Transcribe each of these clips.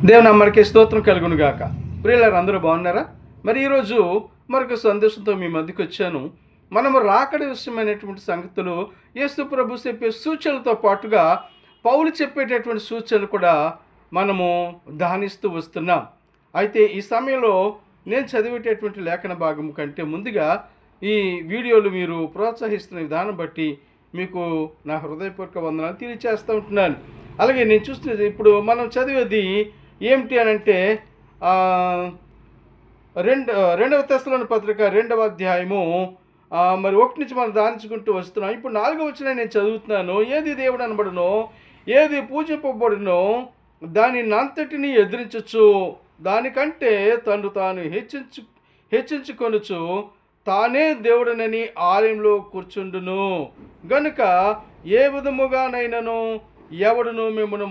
దేవుని అమ్మడికి స్తోత్రం కలుగును గాక. ప్రియులారా, అందరూ బాగున్నారా? మరి ఈరోజు మరొక సందేశంతో మీ మధ్యకి వచ్చాను. మనము రాకడ విషయమైనటువంటి సంగతులు యేసు ప్రభు చెప్పే సూచనలతో పాటుగా పౌలు చెప్పేటటువంటి సూచనలు కూడా మనము ధ్యానిస్తూ వస్తున్నాం. అయితే ఈ సమయంలో నేను చదివేటటువంటి లేఖన భాగం కంటే ముందుగా ఈ వీడియోలు మీరు ప్రోత్సహిస్తున్న విధానం బట్టి మీకు నా హృదయపూర్వక వందనాలు తెలియచేస్తూ ఉంటున్నాను. అలాగే నేను చూస్తున్నది ఇప్పుడు మనం చదివేది ఏమిటి అని అంటే రెండవ తెస్సలోని పత్రిక 2వ అధ్యాయము మరి 1 నుంచి మనం ధ్యానించుకుంటూ వస్తున్నాం. ఇప్పుడు 4వ వచనం నేను చదువుతున్నాను. ఏది దేవుడు అనబడునో, ఏది పూజింపబడునో దానిని అంతటిని ఎదిరించచ్చు, దానికంటే తను తాను హెచ్చించుకొనుచు తానే దేవుడనని ఆలయంలో కూర్చుండును. గనుక ఏ విధముగానైనాను ఎవడును మిమ్మల్ని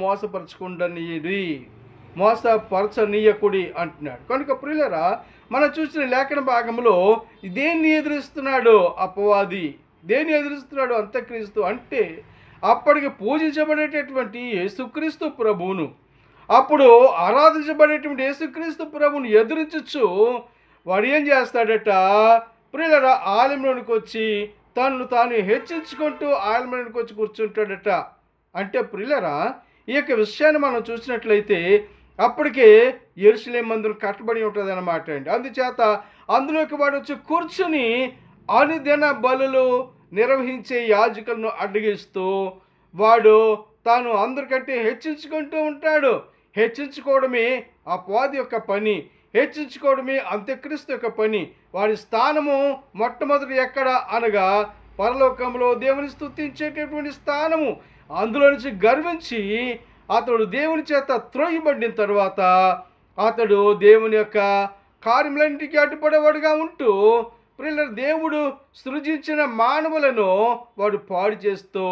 మోసపరచనీయకుడి అంటున్నాడు. కనుక ప్రియులారా, మనం చూసిన లేఖన భాగంలో దేన్ని ఎదురిస్తున్నాడు అపవాది? దేన్ని ఎదురిస్తున్నాడు అంత్యక్రీస్తు? అంటే అప్పటికి పూజించబడేటటువంటి యేసుక్రీస్తు ప్రభువును, అప్పుడు ఆరాధించబడేటువంటి యేసుక్రీస్తు ప్రభువును ఎదురించచ్చు. వాడు ఏం చేస్తాడట ప్రియులారా? ఆలయంలోనికి వచ్చి తను తాను హెచ్చించుకుంటూ ఆలయంలోనికి వచ్చి కూర్చుంటాడట. అంటే ప్రియులారా, ఈ యొక్క విషయాన్ని మనం చూసినట్లయితే అప్పటికే యెరూషలేము మందిరం కట్టబడి ఉంటుంది అన్నమాట అండి. అందుచేత అందులోకి వాడు వచ్చి కూర్చుని అనుదిన బలులు నిర్వహించే యాజకులను అడ్డగిస్తూ వాడు తాను అందరికంటే హెచ్చించుకుంటూ ఉంటాడు. హెచ్చించుకోవడమే అపవాది యొక్క పని, హెచ్చించుకోవడమే అంత్యక్రీస్తు యొక్క పని. వాడి స్థానము మొట్టమొదటి ఎక్కడ అనగా పరలోకంలో దేవుని స్తుతించేటటువంటి స్థానము. అందులో నుంచి గర్వించి అతడు దేవుని చేత త్రోయబడిన తర్వాత అతడు దేవుని యొక్క కార్యములన్నిటికీ అడ్డుపడేవాడుగా ఉంటూ ప్రియులారా, దేవుడు సృజించిన మానవులను వాడు పాడు చేస్తూ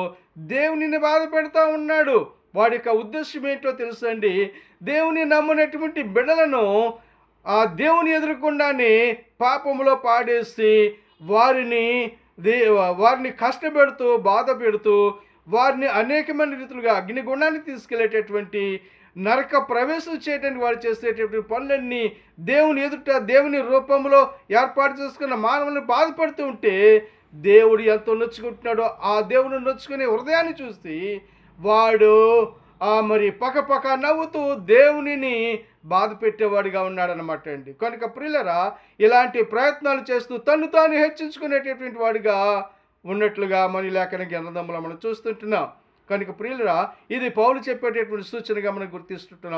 దేవునిని బాధ పెడతా ఉన్నాడు. వాడి యొక్క ఉద్దేశం ఏంటో తెలుసండి? దేవుని నమ్మినటువంటి బిడ్డలను ఆ దేవుని ఎదురకుండానే పాపములో పాడేసి వారిని కష్టపెడుతూ బాధ పెడుతూ వారిని అనేకమైన రీతులుగా అగ్నిగుండానికి తీసుకెళ్లేటటువంటి నరక ప్రవేశం చేయడానికి వారు చేసేటటువంటి పనులన్నీ దేవుని ఎదుట దేవుని రూపంలో ఏర్పాటు చేసుకున్న మానవులను బాధపడుతూ ఉంటే దేవుడు ఎంతో నొచ్చుకుంటున్నాడో ఆ దేవుడు నొచ్చుకునే హృదయాన్ని చూసి వాడు మరి పక్కపక్క నవ్వుతూ దేవునిని బాధ పెట్టేవాడిగా ఉన్నాడనమాట అండి. కనుక ప్రియులారా, ఇలాంటి ప్రయత్నాలు చేస్తూ తను తాను హెచ్చించుకునేటటువంటి వాడిగా ఉన్నట్లుగా మన లేఖన గ్రంథంలో మనం చూస్తుంటున్నాం. కనుక ప్రియులారా, ఇది పౌలు చెప్పేటటువంటి సూచనగా మనం గుర్తిస్తుంటున్నాం.